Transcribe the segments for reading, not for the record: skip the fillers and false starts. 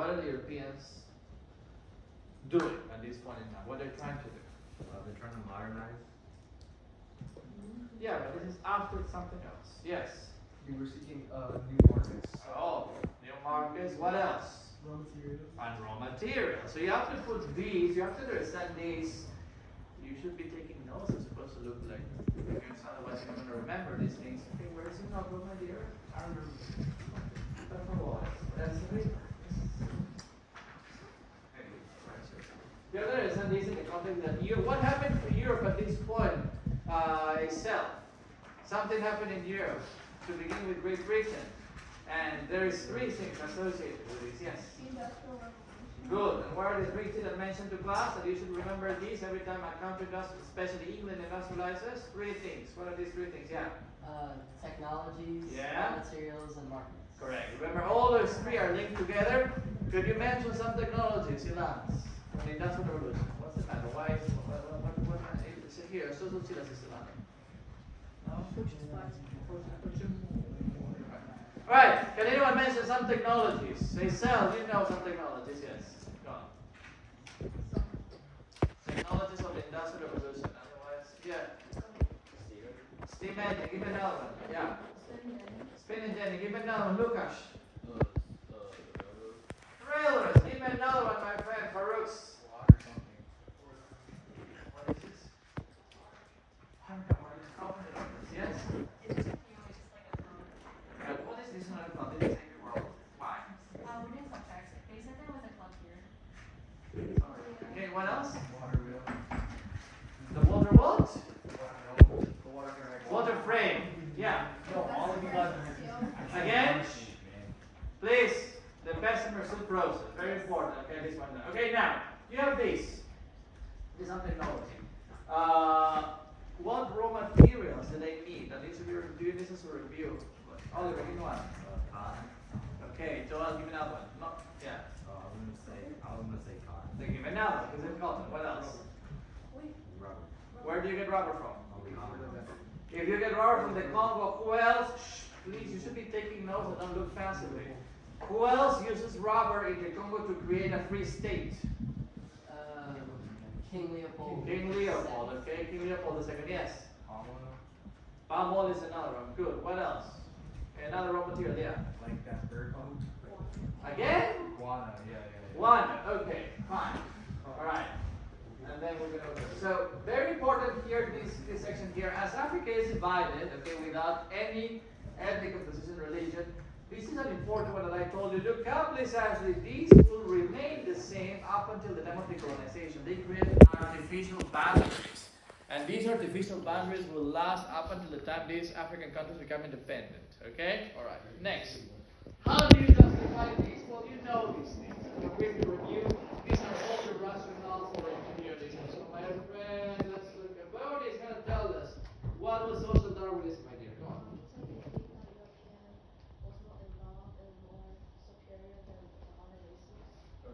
what are the Europeans doing at this point in time? What they're trying to do? They're trying to modernize. Yeah, but this is after something else. Yes. They were seeking new markets. Oh, new markets. What else? Raw materials. And raw materials. So you have to put these. You have to understand these. You should be taking notes. It's supposed to look like. Because otherwise you're going to remember these things. Okay, where is it not, my dear? I remember. That's the paper. You have to understand these in the context that what happened to Europe at this point itself? Something happened in Europe to begin with Great Britain. And there is three things associated with this. Yes? Industrial Revolution. Good. And what are the three things that I mentioned to class? That you should remember these every time a country does, especially England industrializes. Three things. What are these three things? Yeah? Technologies, Yeah. materials, and markets. Correct. Remember, all those three are linked together. Could you mention some technologies, Ilans, from the Industrial Revolution? What's the matter? Why is what is it here? So Silas is Ilana. No? Alright, can anyone mention some technologies? Say, Sal, you know some technologies, yes. Go on. Technologies of the Industrial Revolution. Otherwise, yeah. Steam engine, give me another one. Yeah. Spinning engine, give me another one. Lucas. Railroads, give me another one, my friend. Farouk's. Water pumping. What is this? Yes? What is this one called? This is a world. Why? We didn't subject. They said there was a club here. Okay, what else? Water wheel. The water what? The water connect. Water frame. Yeah. No, all of you guys are Again? Please, the Bessemer soup process. Very important. Okay, this one. Okay, now, you have this. This is some technology. What raw materials do they need? And this will be doing this as a review. Oliver, give me one. Cotton. Okay, Joel, give me another one. No, yeah. I'm gonna say cotton. So give me another, because it's cotton. What else? Rubber. Where do you get rubber from? Congo. If you get rubber from the Congo, who else? Shh, please, you should be taking notes and don't look fancily. Who else uses rubber in the Congo to create a free state? King Leopold. King Leopold, okay? King Leopold II, yes. Palm oil. Palm oil is another one. Good. What else? Another raw material, yeah. Like that bird coat. Again? Guana, yeah. One. Okay, fine. All right. And then we're going to. So, very important here, this section here. As Africa is divided, okay, without any ethnic composition, religion, this is an important one that I told you. Look up, please, actually, these will remain the same up until the time of decolonization. They created artificial boundaries. And these artificial boundaries will last up until the time these African countries become independent. Okay? All right. Next. How do you justify these? Well, you know these things. I'm going to review. These are all the rationale for imperialism. So, my friend, let's look at. Bode is going to tell us what was social Darwinism, my dear. Go on.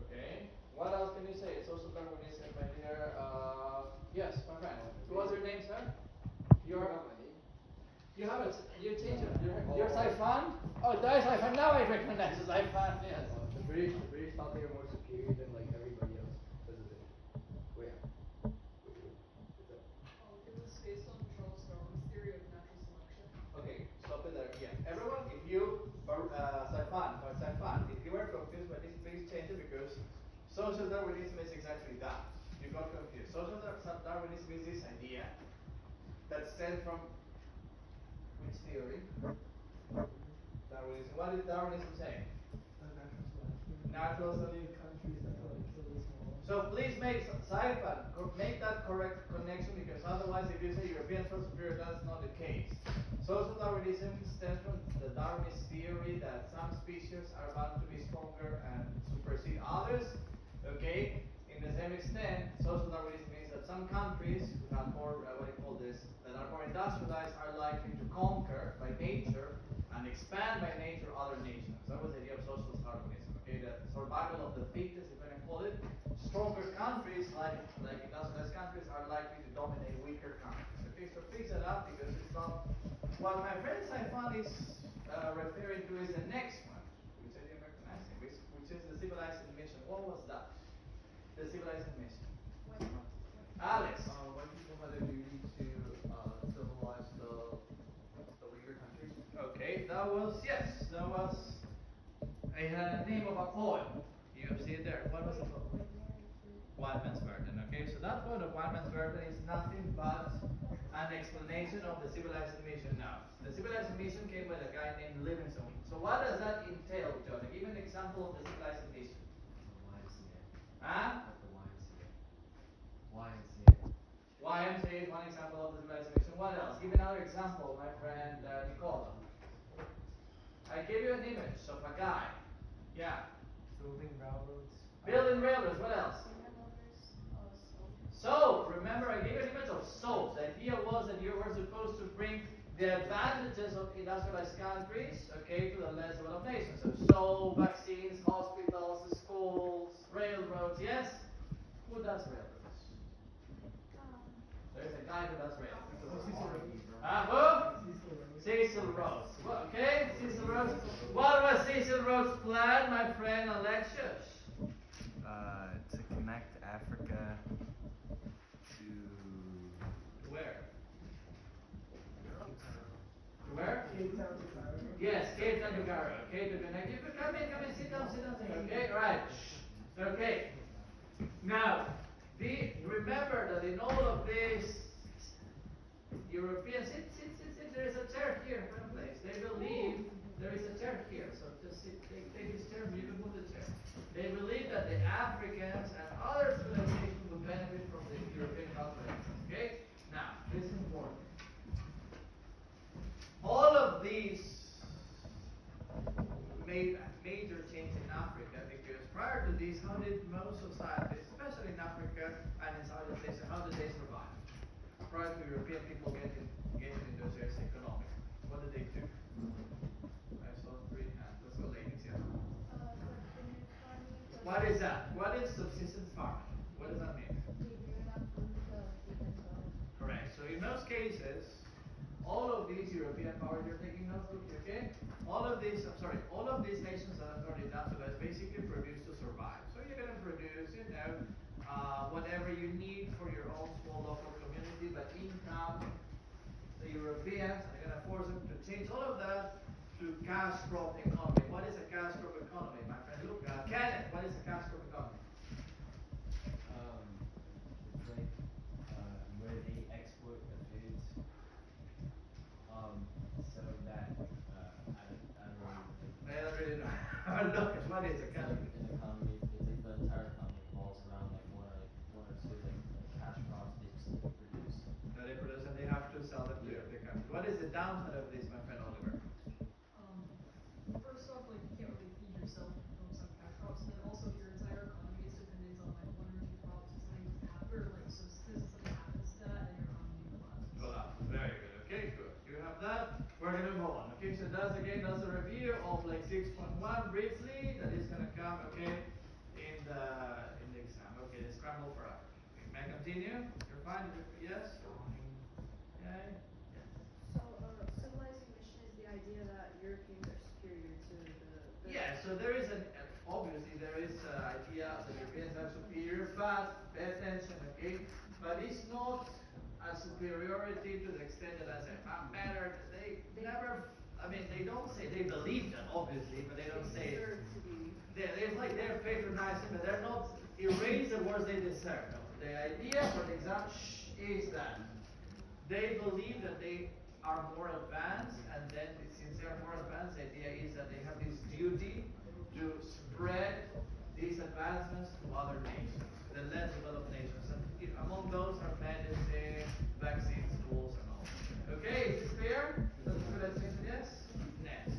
Okay. What else can you say? Social Darwinism, my dear. Yes, my friend. What's your name, sir? You have it. You teach it. You're Saifan? Oh, that is Saifan. Now I recognize Saifan. Yes. The British thought they were more superior than like everybody else because of it. Oh yeah. It was based on Charles Darwin's theory of natural selection. Okay, stop it there. Yeah. Everyone, if you Saifan, if you were confused by this, please change it because social Darwinism is exactly that. You got confused. Social Darwinism is this idea that stems from which theory? Darwinism. What did Darwinism say? Natural selection. So please make that correct connection because otherwise if you say Europeans were superior, that's not the case. Social Darwinism stems from the Darwinist theory that some species are bound to be stronger and supersede others. Okay? In the same extent, social Darwinism means that some countries who have more, that are more industrialized are likely to conquer by nature and expand by nature other nations. That was the idea of social Darwinism. Okay, the survival of the fittest, if I can call it. Stronger countries, like industrialized countries, are likely to dominate weaker countries. Okay, so fix that up because it's not. What my friend Saifan is referring to is the next one, which I didn't recognize, which is the civilized that was a name of a poem. You see it there. What was the poem? Wildman's Burden. Okay, so that poem of Wildman's Burden is nothing but an explanation of the civilized mission. Now, the civilized mission came with a guy named Livingstone. So what does that entail, John? Give an example of the civilized mission. Huh? YMCA is one example of the civilized mission. What else? Give another example, my friend Nicola. I gave you an image of a guy. Yeah. Building railroads. Building railroads. What else? Soap. Remember, I gave you an image of soap. The idea was that you were supposed to bring the advantages of industrialized countries, okay, to the less developed nations. So soap, vaccines, hospitals, schools, railroads. Yes. Who does railroads? There's a guy who does railroads. Who? Cecil Rhodes. Okay, Cecil Rhodes. What was Cecil Rhodes' plan, my friend Alexius? To connect Africa to Where? To where? Yes, Cape Town to Cairo. Okay, to connect. You could come in, sit down. Okay, right. Okay. Now, remember that in all of these Europeans, sit. There is a chair here in one place. They believe there is a chair here. So just sit, take this chair, you can move the chair. They believe that the Africans and other civilizations will benefit from the European continent. Okay? Now, this is important. All of these made major change in Africa because prior to this, how did most societies, especially in Africa and in Southeast Asia, how did they survive? Prior to European people getting into this economic, what did they do? I saw three hands. Let's go, ladies. Yeah. What is that? What is subsistence farming? What does that mean? Correct. So in most cases, all of these European powers, you're taking notes, okay? All of these nations that have turned industrialized basically produce to survive. So you're going to produce, whatever you need for your own small local community, but income, the Europeans are going to force them to change all of that to cash crop economy. What is a cash crop economy, my friend? Look, Kenneth, what is a cash crop economy? It's like where they export the foods, so that I don't know. I don't really know. Look, what is a cash? An economy, it's like the entire economy revolves around like one or two like cash crops they just produce. That they produce and they have to sell them to the country. What is the downside of this, my friend Oliver? First off, like, you can't really feed yourself if you don't have cash crops, and then also if your entire economy is dependent on like one or two crops, if something doesn't happen, or like, so something happens to that, then your economy collapses. Collapse. Very good. Okay, good. You have that. We're gonna move on. Okay, so that's a review of like 6.1 briefly. That is gonna come, okay, in the exam. Okay, the scramble for Africa. Okay, may I continue? You're fine? Yes? Okay. So, civilizing mission is the idea that Europeans are superior to the Yeah, so there is obviously there is an idea that Europeans are superior, but pay attention, okay? But it's not a superiority to the extent that I say, I'm better. They never, they don't say, they believe that, obviously, but they don't say it. deserve to be. It's like they're patronizing, but they're not erase the words they deserve. No. The idea for the exam is that they believe that they are more advanced, and then since they are more advanced, the idea is that they have this duty to spread these advancements to other nations, the less developed nations. And among those are medicine, vaccine, schools, and all. Okay, is this clear? Yes? Next.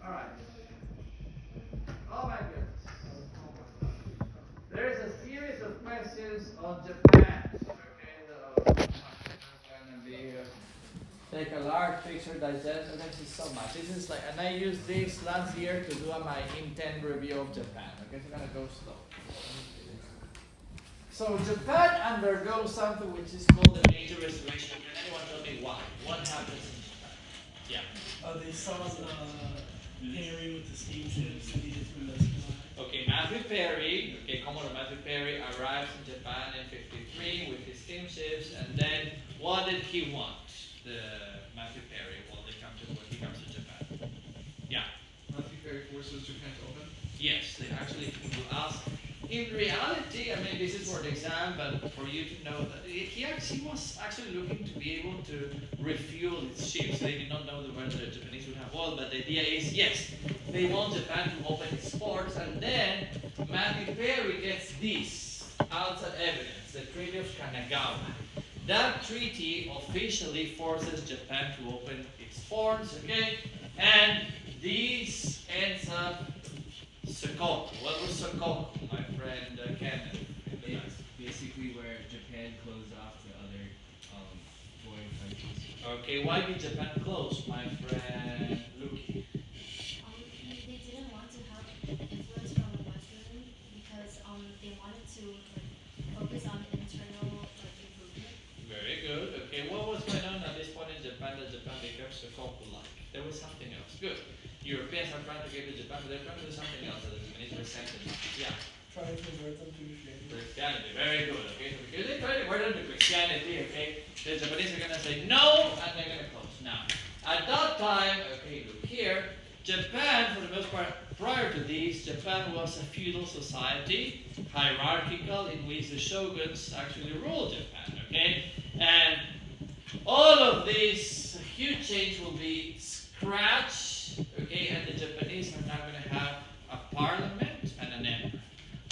Alright. Oh my goodness. There is a series of questions on Japan. Okay, gonna be take a large picture, digest, and this is so much. This is like, and I used this last year to do my intent review of Japan. Okay, so I'm gonna go slow. So Japan undergoes something which is called the major restoration. Can anyone tell me why? What happens in Japan? Yeah. They saw the Perry with the steamships and needed to investigate. Okay, Matthew Perry, Commodore Matthew Perry arrives in Japan in '53 with his steamships, and then what did he want? The Matthew Perry, when he comes to Japan. Yeah. Matthew Perry forces Japan to open? Yes, they actually will ask. In reality, I mean, this is for the exam, but for you to know that he was actually looking to be able to refuel its ships. They did not know whether the Japanese would have oil, but the idea is, yes, they want Japan to open its ports, and then Matthew Perry gets this outside evidence, the Treaty of Kanagawa. That treaty officially forces Japan to open its ports, okay? And this ends up Sokoku. What was Sokoku, my friend Kenneth? It's basically where Japan closed off to other foreign countries. Okay, why did Japan close, my friend Luki? They didn't want to have influence from the Western because they wanted to focus on internal improvement. Very good. Okay, what was going on at this point in Japan that Japan became Sokoku-like? There was something else. Good. Europeans are trying to get to Japan, but they're trying to do something else that the Japanese resented. Yeah. Trying to convert them to Christianity. Christianity. Very good. Okay, so because they try to convert them to Christianity, okay, the Japanese are gonna say no, and they're gonna close. Now, at that time, okay, look here, Japan, for the most part, prior to this, Japan was a feudal society, hierarchical, in which the shoguns actually ruled Japan, okay? And all of this huge change will be scratched, okay? And the Japanese are now going to have a parliament and an emperor.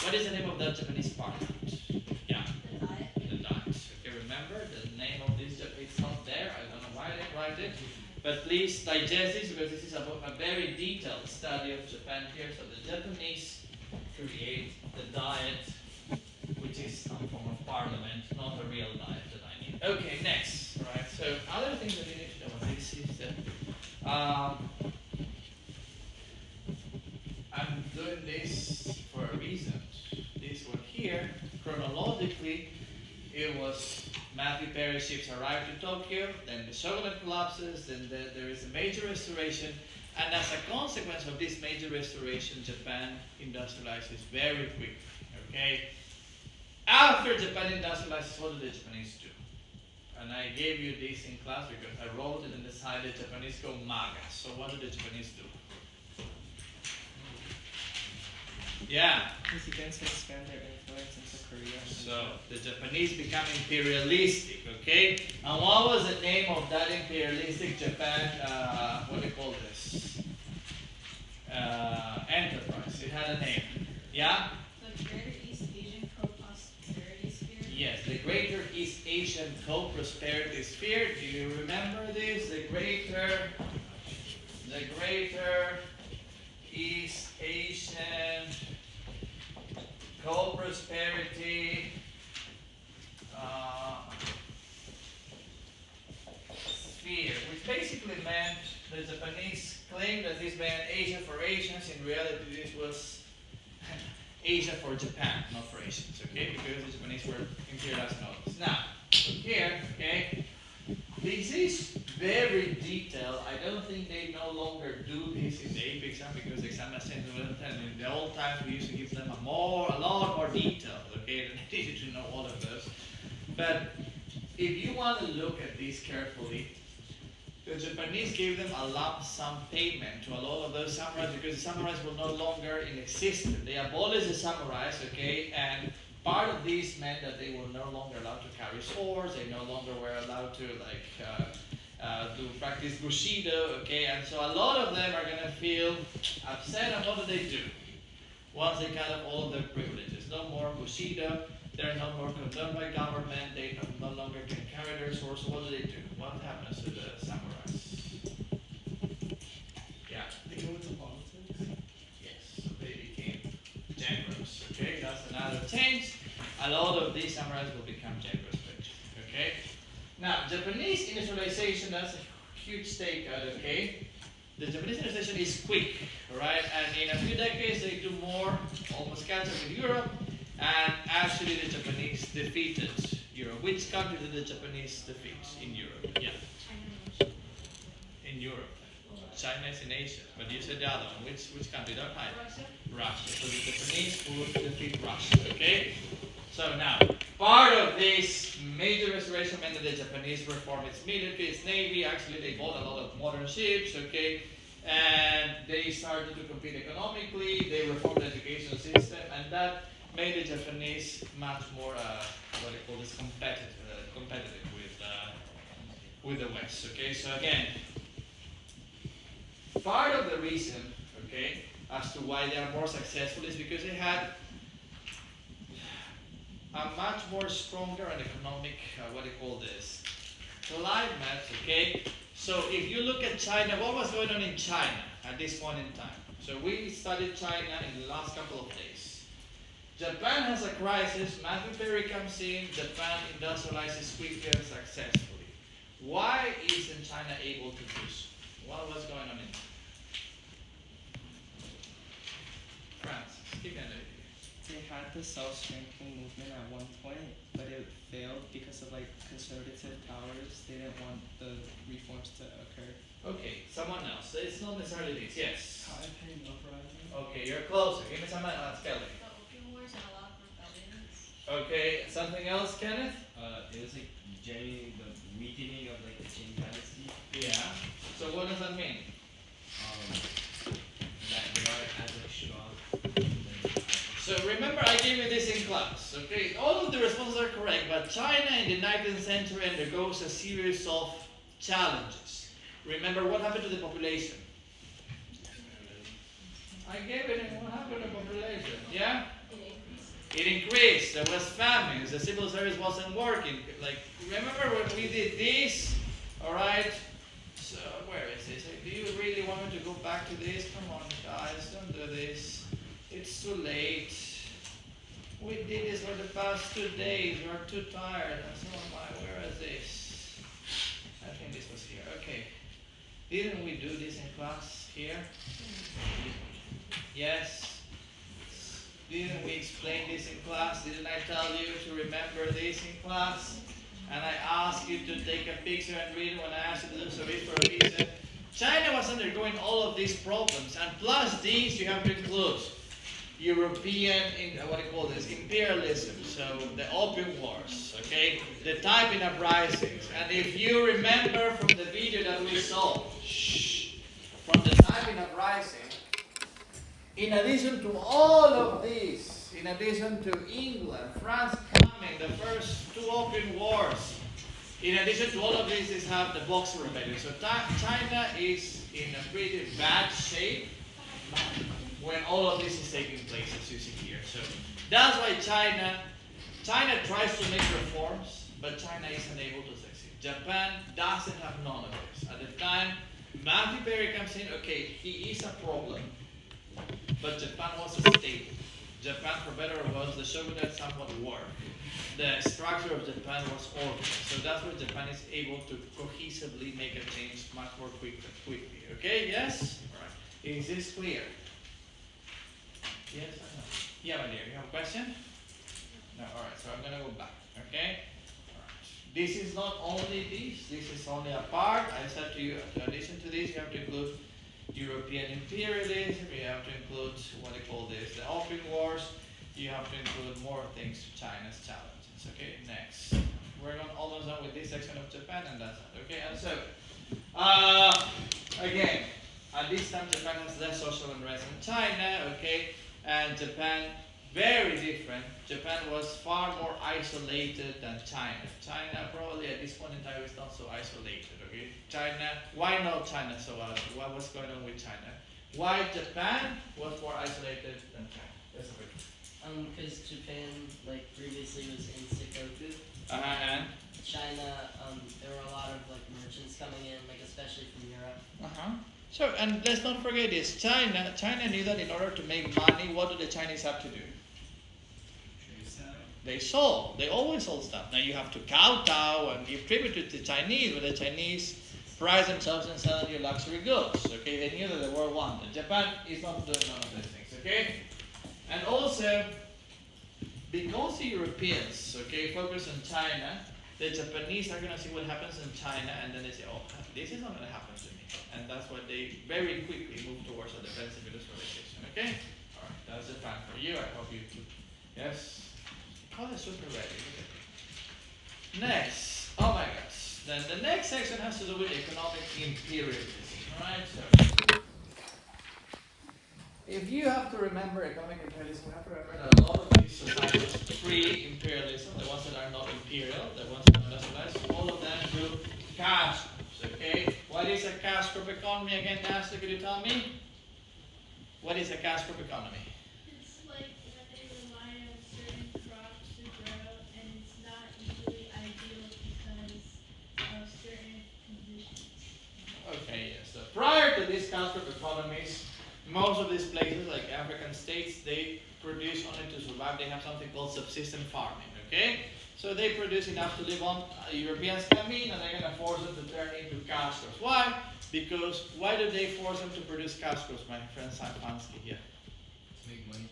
What is the name of that Japanese parliament? Yeah. The Diet. The Diet. Okay, remember the name of this, it's not there, I don't know why they write it. But please digest this because this is a very detailed study of Japan here. So the Japanese create the Diet, which is some form of parliament, not a real Diet that I need. Okay, next. Right. So other things that you need to know about this is that I'm doing this for a reason. This one here, chronologically, it was Matthew Perry ships arrived to Tokyo, then the shogunate collapses, then there is a major restoration, and as a consequence of this major restoration, Japan industrializes very quickly. Okay? After Japan industrializes, what do the Japanese do? And I gave you this in class because I wrote it and decided Japanese go MAGA. So what do the Japanese do? Yeah. Michigan to expand their influence into Korea. So the Japanese become imperialistic, okay? And what was the name of that imperialistic Japan? What do you call this? Enterprise. It had a name. Yeah. The Greater East Asian Co-Prosperity Sphere. Yes, the Greater East Asian Co-Prosperity Sphere. Do you remember this? The Greater East Asian Co-Prosperity Sphere, which basically meant the Japanese claimed that this meant Asia for Asians. In reality, this was Asia for Japan, not for Asians, okay? Because the Japanese were imperializing all this. Now, look here, okay? This is very detailed. I don't think they no longer do this in the AP exam because the exam has changed a little bit. And in the old times, we used to give them a lot more detail, okay? They needed to know all of those. But if you want to look at this carefully, the Japanese gave them a lump sum payment to a lot of those samurais because the samurais were no longer in existence. They abolished the samurais, okay? And part of this meant that they were no longer allowed to carry swords, they no longer were allowed to practice Bushido, okay? And so a lot of them are going to feel upset, and what do? Once they cut off all of their privileges. No more Bushido, they're no more condoned by government, they no longer can carry their swords, so what do? What happens to the samurais? Yeah. They go into politics. Yes, so they became generals, okay? That's another change. A lot of these samurais will become generals, okay? Now, Japanese industrialization, that's a huge stakeout, okay? The Japanese industrialization is quick, right? And in a few decades, they do more, almost catch up with Europe, and actually the Japanese defeated Europe. Which country did the Japanese defeat in Europe? Yeah. China. In Europe. China is in Asia, but you said the other one. Which country? Don't hide. Russia. So the Japanese would defeat Russia, okay? So now, part of this major restoration meant that the Japanese reformed its military, its navy. Actually, they bought a lot of modern ships, okay? and they started to compete economically. They reformed the education system, and that made the Japanese much more what they call this competitive with the West. Okay, so again, part of the reason, okay, as to why they are more successful is because they had a much more stronger and economic, what do you call this, climate, okay? So if you look at China, what was going on in China at this point in time? So we studied China in the last couple of days. Japan has a crisis, Matthew Perry comes in, Japan industrializes quickly and successfully. Why isn't China able to do so? What was going on in France? Give me an idea. They had the self-strengthening movement at one point, but it failed because of like conservative powers. They didn't want the reforms to occur. Okay, someone else. It's not necessarily this. Yes. Taipei uprising. Okay, you're closer. Give me someone else, Kelly. The opium wars and a lot of rebellions. Okay, something else, Kenneth? It was like generally the weakening of like the Qing dynasty. Yeah. So what does that mean? That they are as like strong. So remember I gave you this in class, okay? All of the responses are correct, but China in the 19th century undergoes a series of challenges. Remember what happened to the population? I gave it in what happened to the population, yeah? It increased, there was famines, the civil service wasn't working. Like, remember when we did this? Alright? So, where is this? Do you really want me to go back to this? Come on, guys, don't do this. It's too late. We did this for the past 2 days. We are too tired. And so am I. Where is this? I think this was here. Okay. Didn't we do this in class here? Yes. Didn't we explain this in class? Didn't I tell you to remember this in class? And I asked you to take a picture and read it when I asked you to do so for a reason. China was undergoing all of these problems, and plus these you have to include European, what do you call this, imperialism, so the opium wars, okay, the Taiping uprisings. And if you remember from the video that we saw, from the Taiping uprising, in addition to all of this, in addition to England, France coming, the first 2 opium wars, in addition to all of this is have the Boxer Rebellion. So China is in a pretty bad shape when all of this is taking place, as you see here. So that's why China tries to make reforms, but China isn't able to succeed. Japan doesn't have none of this. At the time Matthew Perry comes in, okay, he is a problem, but Japan was stable. Japan, for better or worse, the shogunate somewhat worked. The structure of Japan was organized. So that's where Japan is able to cohesively make a change much more quickly. Okay, yes? Alright. Is this clear? Yes or no? Yeah, my dear, you have a question? No, alright, so I'm gonna go back. Okay? Alright. This is not only this is only a part. I said to you, in addition to this, you have to include European imperialism, you have to include what they call this, the opium wars, you have to include more things to China's challenges. Okay, next. We're almost done with this section of Japan, and that's it. Okay, and so again, at this time Japan has less social unrest than China, okay, and Japan very different. Japan was far more isolated than China. China probably at this point in time is not so isolated, okay? China, why not China so isolated? What was going on with China? Why Japan was more isolated than China? That's a question. Because Japan, like, previously was in Shikoku. And? China, there were a lot of, like, merchants coming in, like, especially from Europe. So, and let's not forget this, China knew that in order to make money, what do the Chinese have to do? They sold. They always sold stuff. Now you have to kowtow and give tribute to the Chinese, but the Chinese prize themselves in selling you luxury goods. Okay, they knew that the world wanted. Japan is not doing none of these things. Okay, and also because the Europeans, okay, focus on China, the Japanese are gonna see what happens in China, and then they say, oh, this is not gonna happen to me, and that's why they very quickly move towards a defensive industrialization. Okay, all right, that's Japan for you. I hope you. Yes. Oh, they're super ready. Look at it. Next. Oh my gosh. Then the next section has to do with economic imperialism. Alright, so if you have to remember economic imperialism, you have to remember that a lot of these societies, pre-imperialism, the ones that are not imperial, the ones that are industrialized, all of them do cash crops, okay? What is a cash crop economy again, Nasty, could you tell me? What is a cash crop economy? It's like when they rely on certain crops to grow, and it's not usually ideal because of certain conditions. Okay, yes. So prior to these cash crop economies, most of these places, like African states, they produce only to survive. They have something called subsistence farming, okay? So they produce enough to live on. Europeans come in and they're going to force them to turn into cash crops. Why? Because why do they force them to produce cash crops, my friend Saifansky here? To make money.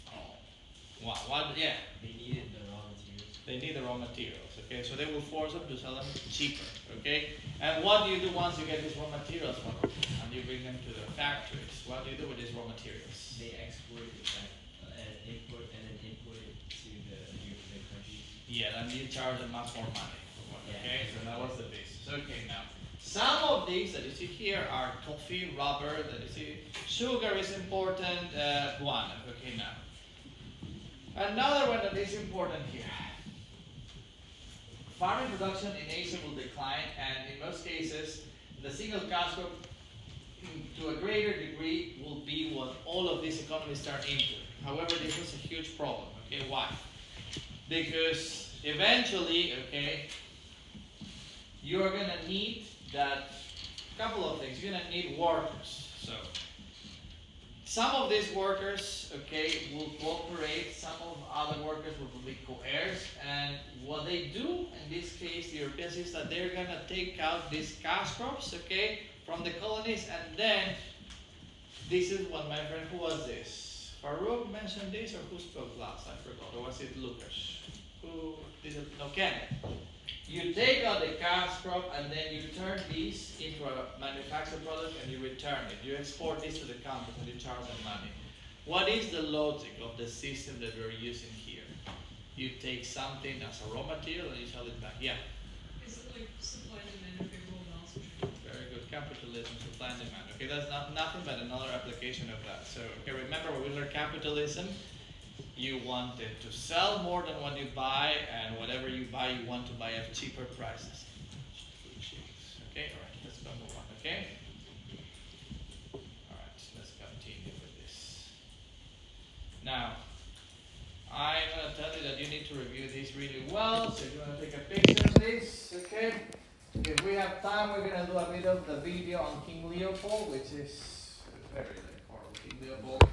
Oh, wow, what? Yeah. They needed the raw materials. They need the raw materials, okay? So they will force them to sell them cheaper, okay? And what do you do once you get these raw materials from them and you bring them to the factories? What do you do with these raw materials? They export it back and import it to the European countries. Yeah, and you charge them much more money. Yeah. Okay, so that was the basis. Okay, now some of these that you see here are coffee, rubber. That you see, sugar is important. Guano. Okay, now another one that is important here. Farming production in Asia will decline, and in most cases, the single cash crop, to a greater degree, will be what all of these economies turn into. However, this was a huge problem. Okay, why? Because eventually, okay, you are going to need that couple of things. You're going to need workers. So some of these workers, okay, will cooperate. Some of other workers will be coerced. And what they do in this case, the Europeans, is that they're going to take out these cash crops, okay, from the colonies, and then this is what my friend, who was this? Farouk mentioned this, or who spoke last? I forgot. Or was it Lucas? Who did it? No, Kenneth. You take out the cash crop and then you turn these into a manufactured product and you return it. You export this to the countries and you charge them money. What is the logic of the system that we're using here? You take something as a raw material and you sell it back. Yeah. Is it like supply and demand, a favorable balance between? Very good. Capitalism, supply and demand. Okay, that's nothing but another application of that. So, okay, remember when we learned capitalism, you wanted to sell more than what you buy, and whatever you buy, you want to buy at cheaper prices. Okay, all right, let's go move on. Okay. All right, let's continue with this. Now, I'm going to tell you that you need to review this really well. So if you want to take a picture of this, okay. If we have time, we're going to do a bit of the video on King Leopold, which is very horrible, King Leopold.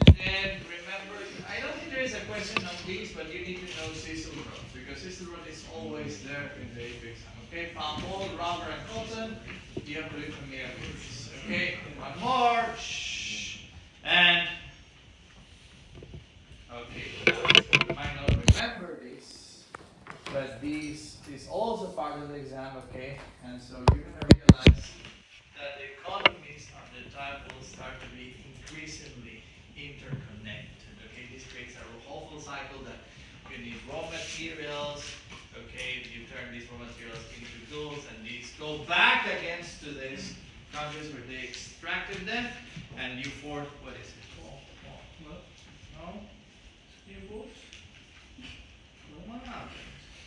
And then remember, I don't think there is a question on this, but you need to know Cecil Rhodes, because Cecil Rhodes is always there in the AP exam. Okay, palm oil, rubber, and cotton, you have to be familiar with this. Okay, one more. Shh. And okay, you might not remember this, but this is also part of the exam. Okay, and so you're gonna realize that the economies of the time will start to be increasingly interconnected. Okay, this creates a whole cycle that you need raw materials. Okay, you turn these raw materials into goods, and these go back against to these countries where they extracted them, and you force what is it? What? No? Steamboat?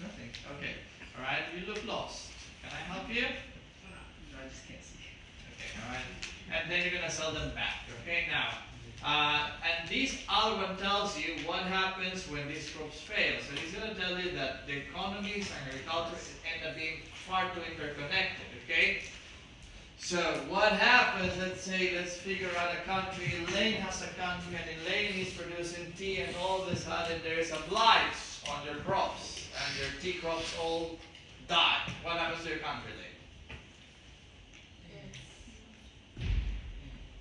Nothing. Okay. All right. You look lost. Can I help you? No, I just can't see. Okay. All right. And then you're gonna sell them back. Okay. Now. And this other one tells you what happens when these crops fail. So he's going to tell you that the economies and agriculture end up being far too interconnected, okay? So what happens, let's figure out a country, Elaine has a country, and Elaine is producing tea, and all of a sudden there is a blight on their crops, and their tea crops all die. What happens to your country, Elaine?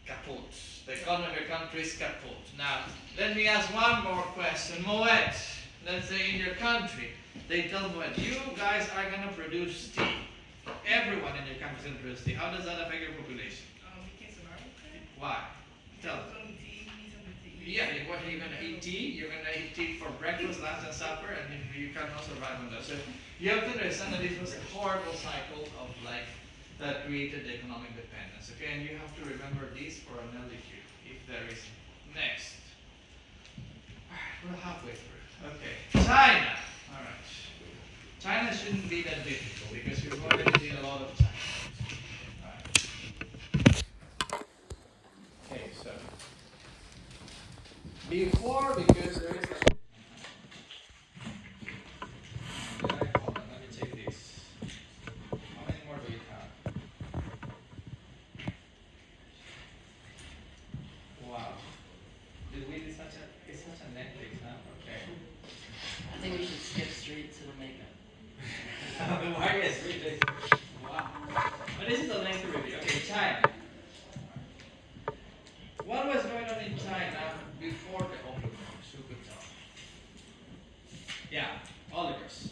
Kaput. The economy of your country is kaput. Now, let me ask one more question. Moet, let's say in your country, they tell Moet, you guys are going to produce tea. Everyone in your country is going to produce tea. How does that affect your population? We can't survive with that. Why? Tell me. Yeah, you're going to eat tea. You're going to eat tea for breakfast, lunch, and supper, and you cannot survive on that. So you have to understand that this was a horrible cycle of life that created the economic dependence. Okay, and you have to remember this for an LDQ, if there is shouldn't be that difficult because you're going to need a lot of time. Alright. Okay, so before, because there is a let me take this. How many more do you have? Wow. Did we do such a, it's such a Netflix, huh? Okay. I think we should skip straight to the makeup. Why is it? Wow. But this is a lengthy review. Okay, China. What was going on in China before the Opium Wars? Who could tell? Yeah, Oliver's.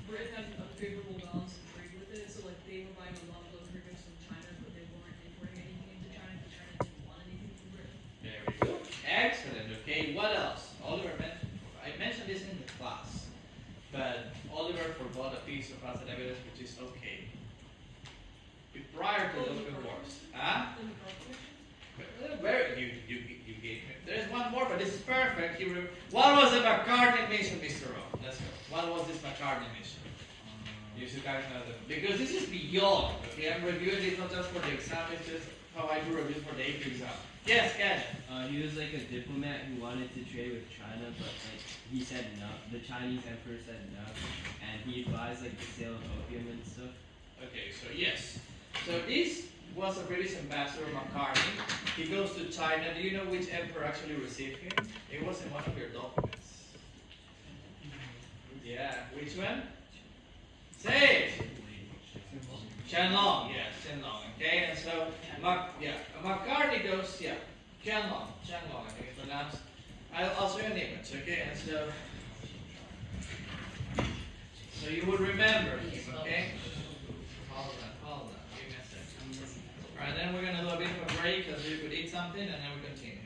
Britain had an unfavorable balance of trade with it, so like they were buying a lot of those immigrants from China, but they weren't importing anything into China because China didn't want anything from Britain. There we go. Excellent. Okay, what else? Oliver mentioned. I mentioned this in the class, but Oliver forgot a piece of facet evidence, which is okay. Prior to the Opium Wars, huh? Very, you gave me. There's one more, but this is perfect. What was the McCartney mission, Mr. O? Let's go. What was this McCartney mission? You should guys know them. Because this is beyond, okay? I'm reviewing this not just for the exam, it's just how I do reviews for the AP exam. Yes, Ken. He was like a diplomat who wanted to trade with China, but like he said no. The Chinese emperor said no, and he advised like the sale of opium and stuff. Okay, so yes. So this was a British ambassador, McCartney. He goes to China. Do you know which emperor actually received him? It was in one of your documents. Yeah, which one? Say it! Qianlong, yes, Qianlong, okay? And so, McCartney goes, Qianlong, I think it's pronounced. I'll show you an image, okay? And so you would remember him, okay? Hold on, give me a second. Alright, then we're gonna do a bit of a break because we could eat something and then we continue,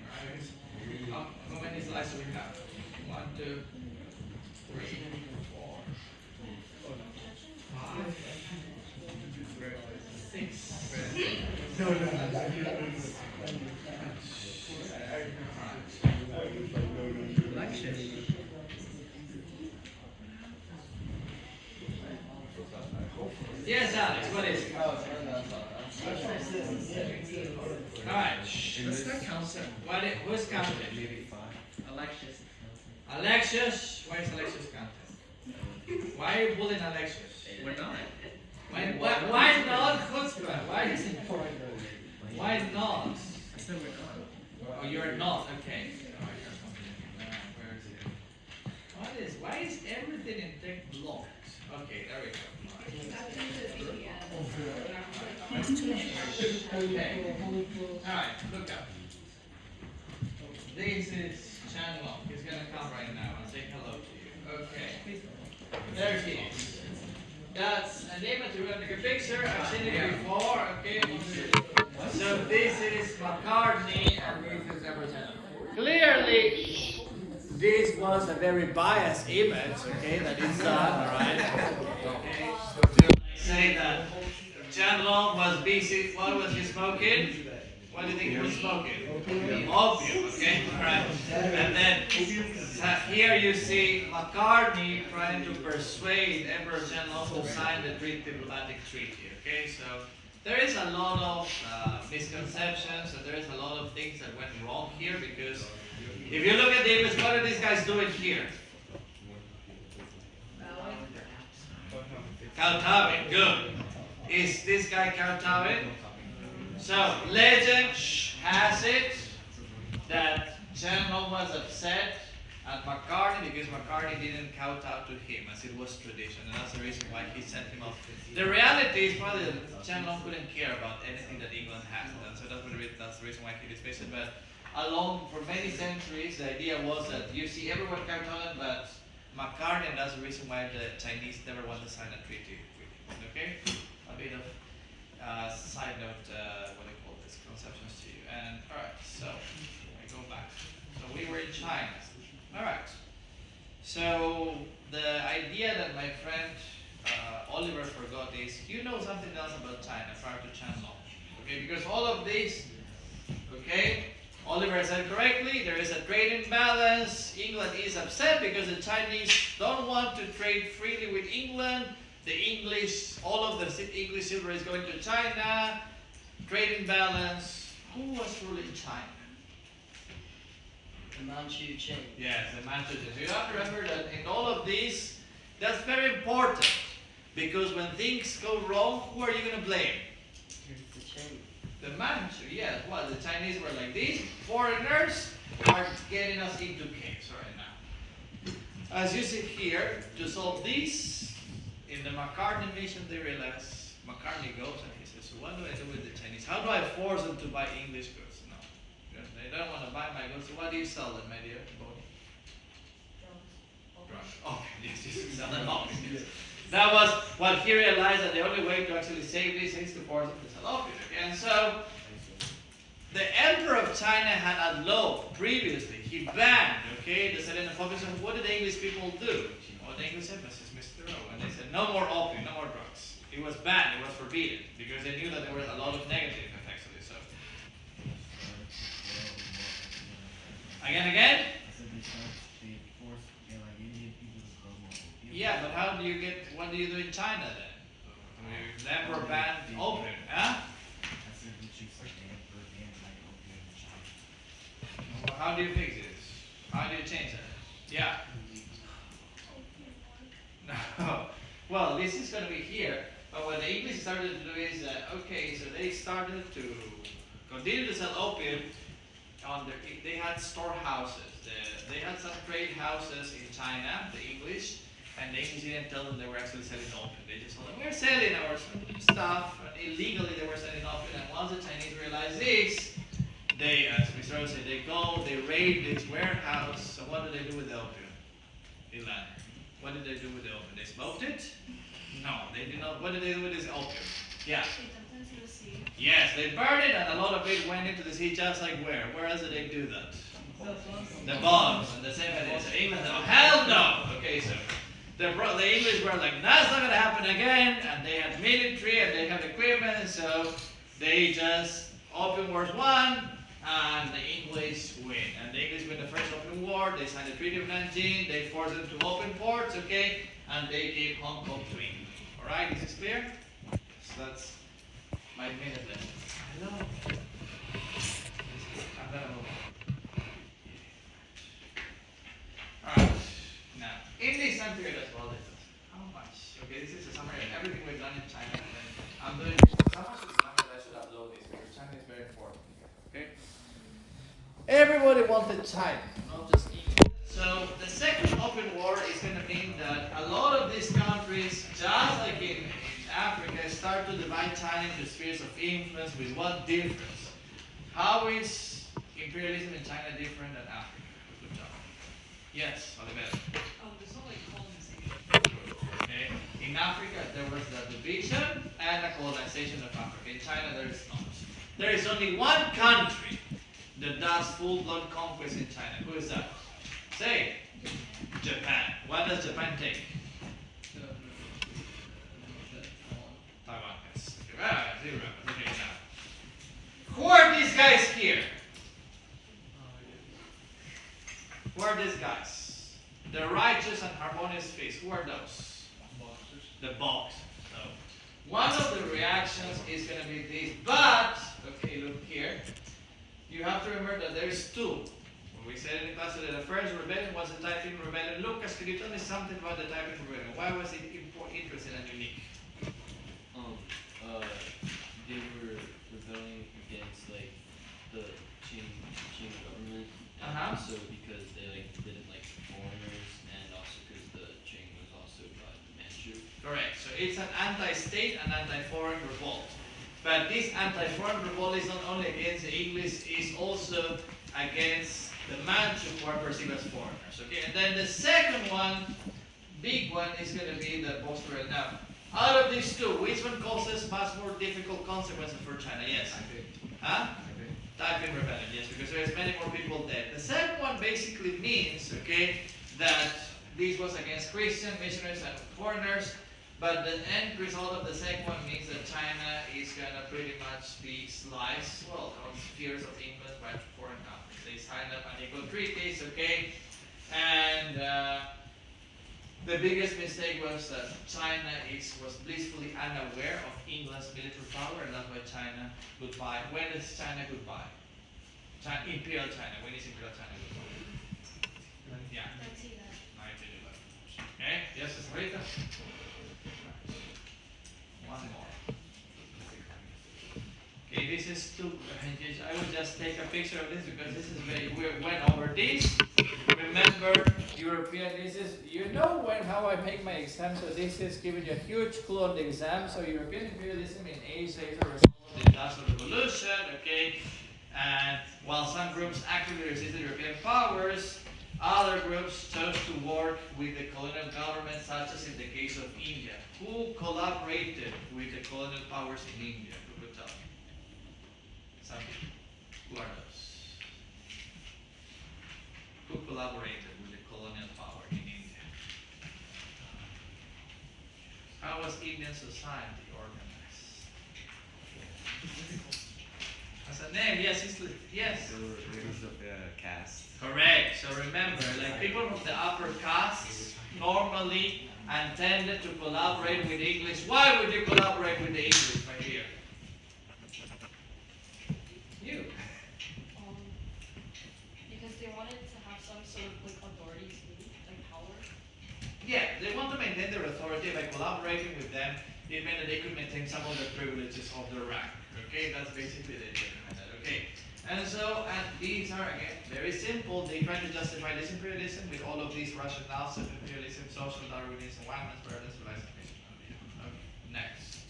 alright? How many slides do we have? 1, 2, 3, 4, 5, 6. Yes, Alex, what is it? Alright, what's that concept? Who's counting? Alexius, why is Alexius counting? Why are you bullying Alexius? We're not. Why not chutzpah? Why not? I said we're not. Oh, you're not, okay. Where is it? Why is everything in tech blocked? Okay, there we go. Okay. Alright, look up. This is Qianlong. He's gonna come right now and say hello to you. Okay. There he is. That's an image. We're gonna take a picture. I've seen it before. Okay. So this is McCartney and this is Everton. Clearly, this was a very biased image. Okay, that is done. Alright. Okay. Say that Qianlong was busy. What was he smoking? What do you think he was smoking? Opium, okay? Alright. And then here you see McCartney trying to persuade Emperor Qianlong to sign the diplomatic treaty, okay? So there is a lot of misconceptions and there is a lot of things that went wrong here because if you look at the image, what are these guys doing here? Kowtowing, good. Is this guy kowtowing? So, legend has it that Qianlong was upset at McCartney because McCartney didn't kowtow to him as it was tradition, and that's the reason why he sent him off. The reality is probably that Qianlong couldn't care about anything that England had, and so that's the reason why he dismissed it. But for many centuries, the idea was that you see everyone kowtowing, but McCartney, and that's the reason why the Chinese never want to sign a treaty with him. Okay, a bit of side note, what I call this, conceptions to you. And alright, so I go back. So we were in China. Alright. So the idea that my friend Oliver forgot is, you know something else about China prior to Qianlong. Okay, because all of this, okay, Oliver said correctly, there is a trading trade imbalance. England is upset because the Chinese don't want to trade freely with England. The English, all of the English silver is going to China. Trade imbalance. Who was ruling China? The Manchu Qing. Yes, the Manchu Qing. So you have to remember that in all of these, that's very important. Because when things go wrong, who are you going to blame? The Qing. The Manchu, yes. Well, the Chinese were like these. Foreigners are getting us into chaos right now. As you see here, to solve this, in the Macartney mission, they realize, Macartney goes and he says, so what do I do with the Chinese? How do I force them to buy English goods? No. They don't want to buy my goods. So what do you sell them, my dear? Drugs. Oh, yes, you sell them opium. Yes. That was what he realized, that the only way to actually save this is to force them to sell opium. And so, the Emperor of China had a law previously. He banned, the selling of opium. So what did the English people do? Well, the English embassy is Mr. Thoreau, and they said, no more opium, no more drugs. It was banned, it was forbidden, because they knew that there were a lot of negative effects of this. So, again? Yeah, but how do you get, what do you do in China then? The Emperor banned opium, huh? Well, how do you fix it? How do you change that? Yeah. No. Well, this is going to be here. But what the English started to do is that, so they started to continue to sell opium. They had storehouses. They had some trade houses in China, the English, and the English didn't tell them they were actually selling opium. They just told them, we're selling our stuff. And illegally, they were selling opium. And once the Chinese realized this, they, as Mr. Rose said, they raid this warehouse. So what did they do with the opium? Ilan, what did they do with the opium? They smoked it? No, they did not. What did they do with this opium? Yeah. They dumped it into the sea. Yes, they burned it, and a lot of it went into the sea, just like where? Where else did they do that? The bombs, and the same idea. So England said, oh, hell no! Okay, so the English were like, that's not gonna happen again, and they had military, and they had equipment, and so they just, opium wars won, and the English win. And the English win the first opium war, they signed the Treaty of Nanjing, they forced them to open ports, and they gave Hong Kong to England. Alright, this is clear? So that's my minute left. Hello. Alright, now, in this time period as well, how much? Okay, this is a summary of everything we've done in China. And I'm doing so much of the numbers I should upload this because China is very important. Okay? Everybody wanted China, not just England. So the second open war is going to mean that a lot of these countries, just like in Africa, start to divide China into spheres of influence with one difference. How is imperialism in China different than Africa? Good job. Yes, Oliver. There's not like colonization. Okay. In Africa, there was the division and the colonization of Africa. In China, there is not. There is only one country that does full-blown conquest in China. Who is that? Say, Japan. What does Japan take? Taiwan. Yes. Okay. Okay, now. Who are these guys here? Who are these guys? The righteous and harmonious feast. Who are those? Boxers. The boxers. So, one of the reactions is going to be this. But, okay, look here. You have to remember that there's two. We said in class that the first rebellion was a Taiping rebellion. Lucas, could you tell me something about the Taiping rebellion? Why was it interesting and unique? They were rebelling against like the Qing government. So because they didn't like foreigners, and also because the Qing was also Manchu. Correct. So it's an anti-state and anti-foreign revolt. But this anti-foreign revolt is not only against the English, it's also against the Manchu who are perceived as foreigners. Okay, and then the second one, big one, is going to be the Bosphorus. Now, out of these two, which one causes much more difficult consequences for China? Yes. Huh? Taiping rebellion. Yes, because there's many more people dead. The second one basically means, that this was against Christian missionaries and foreigners. But the end result of the second one means that China is going to pretty much be sliced, on spheres of influence by foreign countries. They signed up unequal treaties, okay? And the biggest mistake was that China was blissfully unaware of England's military power, and that's why China could buy. When is China could buy? Imperial China. When is Imperial China good buy? Yeah. 1911. Okay. Yes, it's right. One more. Okay, this is too. I will just take a picture of this because this is very. We went over this. Remember, European. This is. You know how I make my exam. So this is giving you a huge clue on the exam. So European imperialism in Asia is a result of the Industrial Revolution. Okay, and while some groups actively resisted European powers, other groups chose to work with the colonial government, such as in the case of India. Who collaborated with the colonial powers in India? Who could tell me? Some people. Who are those? Who collaborated with the colonial power in India? How was Indian society organized? As a name, yes, yes. There were leaders of the caste. Correct. So remember, like people from the upper castes normally intended to collaborate with the English. Why would you collaborate with the English, my dear? You. Because they wanted to have some sort of like authority too, like power. Yeah, they want to maintain their authority by collaborating with them. It meant that they could maintain some of the privileges of their rank. Okay, that's basically the idea behind that. Okay. And so, and these are, again, very simple. They try to justify this imperialism with all of these rationales of imperialism, social Darwinism, Wagner's parallels, civilization. Okay, next.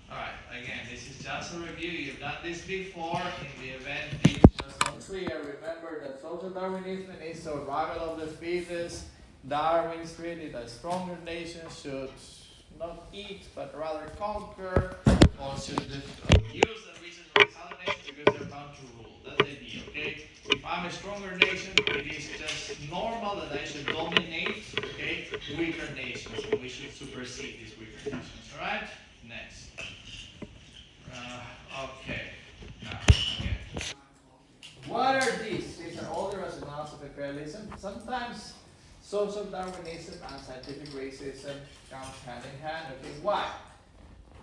Alright, again, this is just a review. You've done this before. In the event this was not clear, remember that social Darwinism is survival of the fittest. Darwin's created a stronger nation should not eat, but rather conquer, or should use the reasons of these other nations because they're bound to rule. That's the idea, okay? If I'm a stronger nation, it is just normal that I should dominate, okay, weaker nations, and we should supersede these weaker nations, alright? Next. Okay. Now, again. What are these? These are all the rationales of imperialism. Sometimes social Darwinism and scientific racism come hand in hand. Okay, why?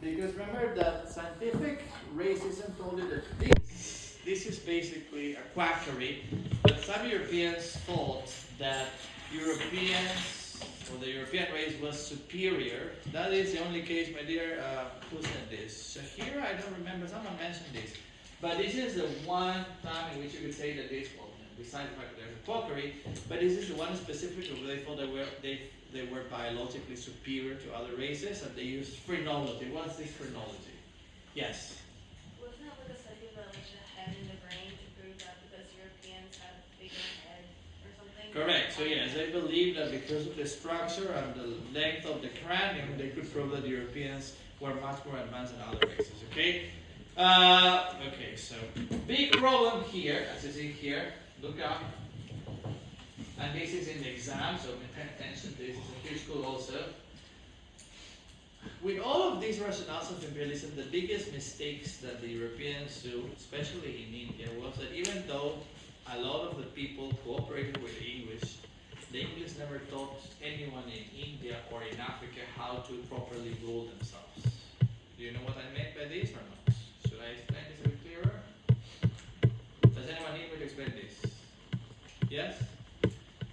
Because remember that scientific racism told you that this is basically a quackery, but some Europeans thought that Europeans, or the European race was superior. That is the only case, my dear, who said this? Shahira, I don't remember, someone mentioned this. But this is the one time in which you could say that this, well, besides the fact that there's a quackery, but this is the one specifically where they thought they were biologically superior to other races, and they used phrenology. What's this phrenology? Yes? Wasn't it like a study about like the head and the brain to prove that because Europeans had a bigger head or something? Correct. So yes, they believed that because of the structure and the length of the cranium, they could prove that the Europeans were much more advanced than other races. Okay? Okay, so big problem here, as you see here, look up. And this is in the exam, so pay attention. This is a huge school also. With all of these rationales of imperialism, the biggest mistakes that the Europeans do, especially in India, was that even though a lot of the people cooperated with the English never taught anyone in India or in Africa how to properly rule themselves. Do you know what I meant by this or not? Should I explain this a bit clearer? Does anyone need me to explain this? Yes?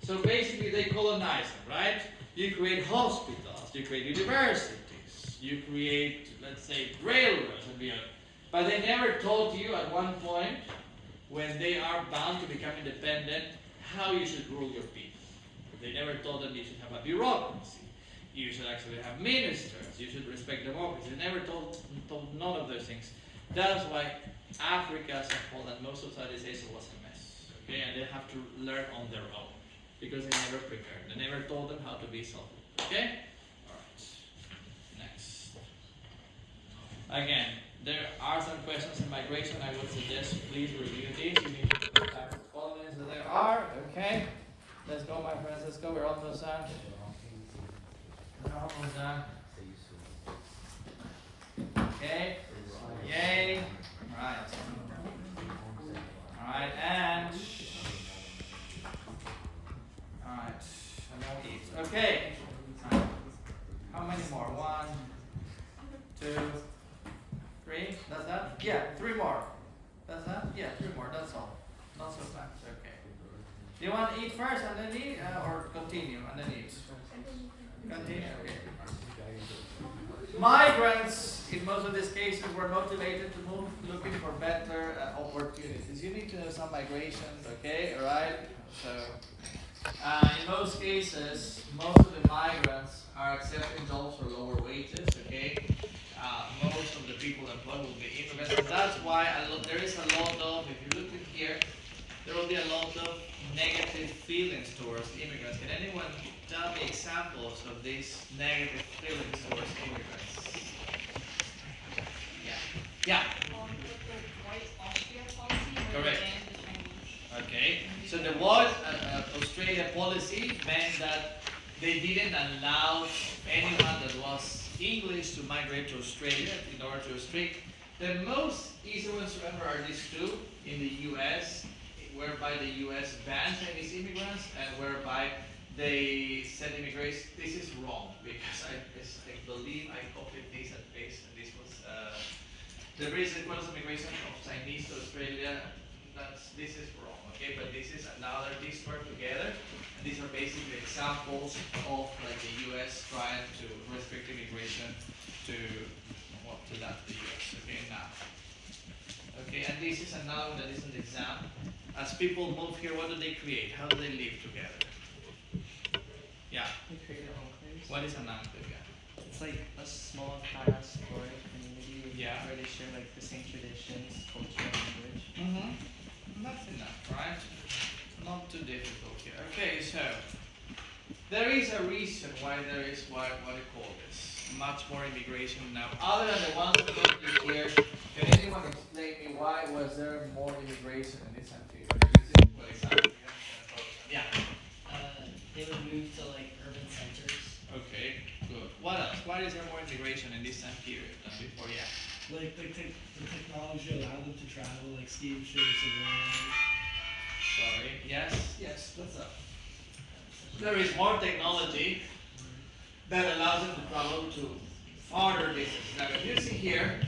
So basically they colonize them, right? You create hospitals, you create universities, you create, let's say, railroads and beyond. But they never taught you at one point, when they are bound to become independent, how you should rule your people. They never taught them you should have a bureaucracy. You should actually have ministers. You should respect democracy. They never told none of those things. That's why Africa as a whole and most of Southeast Asia was a mess. Okay, and they have to learn on their own because they never prepared. They never told them how to be self-ruled. Okay? Alright. Next. Again, there are some questions in migration. I would suggest please review these. You need to put the type of colonies that there are. Okay? Let's go, my friends. Let's go. We're almost done. We're almost done. Okay? Yay. Alright. Alright. Yeah, 3 more, that's all. Not so fast, okay. Do you want to eat first and then eat, or continue and then eat? Continue, okay. Migrants, in most of these cases, were motivated to move looking for better opportunities. You need to know some migrations, okay, alright? So, in most cases, most of the migrants are accepting jobs for lower wages, okay? Most of the people employed will be immigrants, and that's why there is a lot of, if you look at here, there will be a lot of negative feelings towards immigrants. Can anyone tell me examples of these negative feelings towards immigrants? Yeah. With the white Austria policy, where Correct. they banned the Chinese. Okay, so the white Australia policy meant that they didn't allow anyone that was English to migrate to Australia in order to restrict. The most easy ones to remember are these two in the US, whereby the US banned Chinese immigrants and whereby they said immigrants. This is wrong because I believe I copied this and paste, and this was the reason was immigration of Chinese to Australia. This is wrong, okay? But this is another. These work together, and these are basically examples of like the U.S. trying to restrict immigration to the U.S. Okay, now. Okay, and this is another one that is an exam. As people move here, what do they create? How do they live together? Yeah. They create an enclave. What is an enclave? Yeah. It's like a small diasporic community Yeah. where they share like the same traditions, culture, and language. Mm-hmm. That's enough, right? Not too difficult here. Okay, so there is a reason why there is what do you call this? Much more immigration now. Other than the ones that you here, can anyone explain me why was there more immigration in this time period? For example, yeah. They would move to like urban centers. Okay, good. What else? Why is there more immigration in this time period than before? Yeah. Like the technology allowed them to travel, like steamships and railways. Sorry. Yes. What's up? There is more technology that allows them to travel to farther distances. Now, if you see here,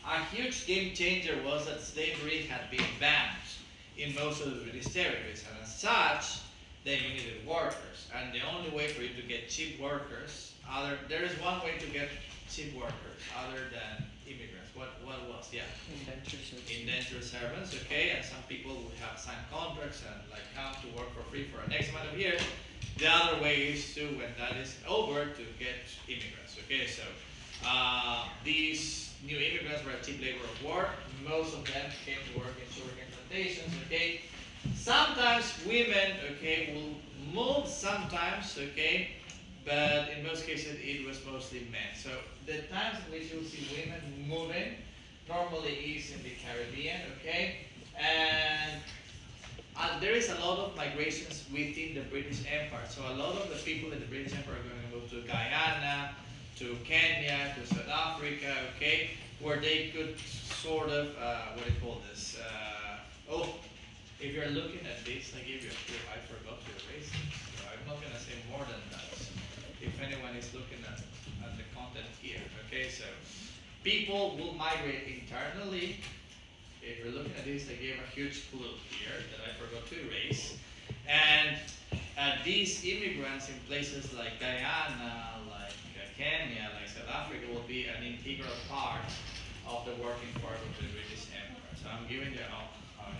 a huge game changer was that slavery had been banned in most of the British territories, and as such, then you needed workers. And the only way for you to get cheap workers, there is one way to get cheap workers other than immigrants. What was? Yeah. Indentured servants, okay, and some people would have signed contracts and like come to work for free for an X amount of years. The other way is to, when that is over, to get immigrants, okay, so these new immigrants were a cheap labor of war. Most of them came to work in sugarcane plantations, okay. Sometimes women, okay, will move sometimes, okay, but in most cases it was mostly men. So the times in which you'll see women moving normally is in the Caribbean, okay, and there is a lot of migrations within the British Empire. So a lot of the people in the British Empire are going to move to Guyana, to Kenya, to South Africa, okay, where they could sort of, what do you call this? If you're looking at this, I gave you a clue. I forgot to erase it. So I'm not going to say more than that. If anyone is looking at the content here, okay, so people will migrate internally. If you're looking at this, I gave a huge clue here that I forgot to erase. And these immigrants in places like Guyana, like Kenya, like South Africa will be an integral part of the working force of the British Empire. So I'm giving you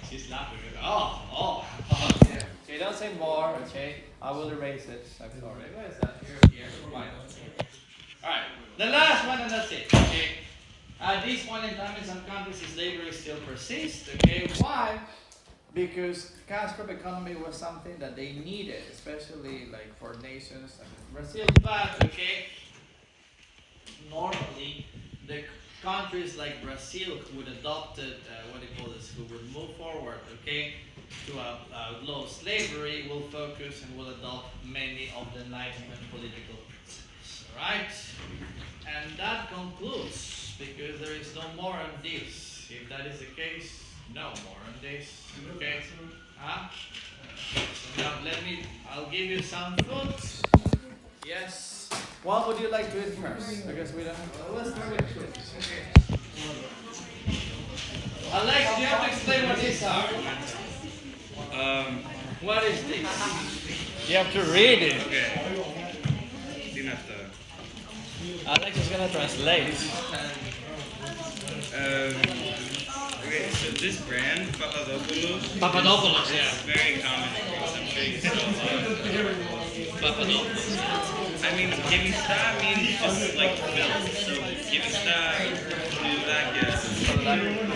she's laughing. Yeah. Okay, don't say more, okay? I will erase it. I'm sorry. What is that? Here. Fine. Alright, the last one and that's it. Okay. At this point in time in some countries slavery still persists. Okay, why? Because cash crop economy was something that they needed, especially like for nations like Brazil. But okay, normally the countries like Brazil who would adopted who would move forward, okay, to a law of slavery will focus and will adopt many of the Enlightenment political principles. Alright? And that concludes, because there is no more on this. If that is the case, no more on this. Okay? Huh? So now I'll give you some food. Yes. What would you like to eat first? Because we don't have. Let's start with food. Okay. What is this? You have to read it. Okay. Dinata. Alex is gonna translate. Okay, so this brand, Papadopoulos. Papadopoulos, is yeah. very common in Greece. I'm sure you sell a lot of Papadopoulos. I mean, Gimsta means just like film. So Gimsta, Slovakia.